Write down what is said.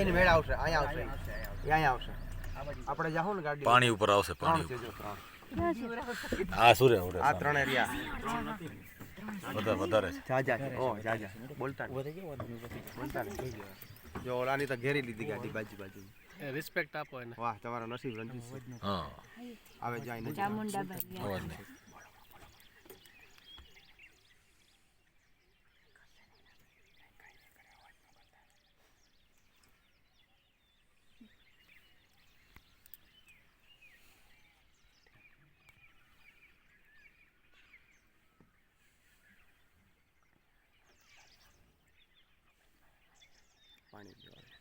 એની મેળ આવશે, અહીંયા આવશે, અહીંયા આવશે. આપણે જાહો ને ગાડી પાણી ઉપર આવશે, પાણી ત્રણ છે, જો ત્રણ. આ સુરે ઉરે આ ત્રણે રહ્યા વધારે છે. જાજા છે. ઓ જાજા બોલતા નહીં. જો ઓલાની તો ઘેરી લીધી ગાડી બાજુ રિસ્પેક્ટ આપો એને. વાહ તમારા નસીબ રંજીત છે. હા આવે જાય ને ચામુંડા બાઈ અવાજ નહીં. પાણી પીવા.